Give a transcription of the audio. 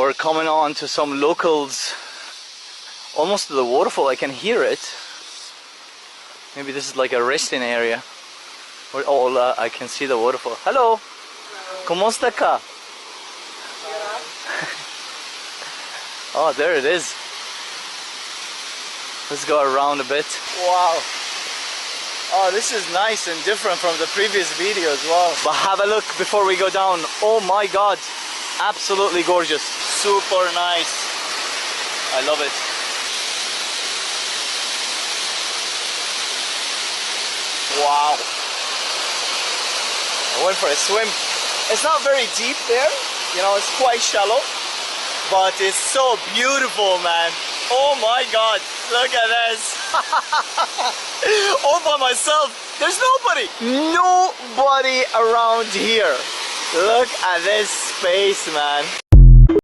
We're coming on to some locals, almost to the waterfall. I can hear it. Maybe this is like a resting area. Where I can see the waterfall. Hello. ¿Cómo está acá? Oh, there it is. Let's go around a bit. Wow. Oh, this is nice and different from the previous video as well. But have a look before we go down. Oh my God. Absolutely gorgeous. Super nice. I love it. Wow. I went for a swim. It's not very deep there. You know, it's quite shallow. But it's so beautiful, man. Oh my God. Look at this. All by myself. There's nobody. Nobody around here. Look at this space, man.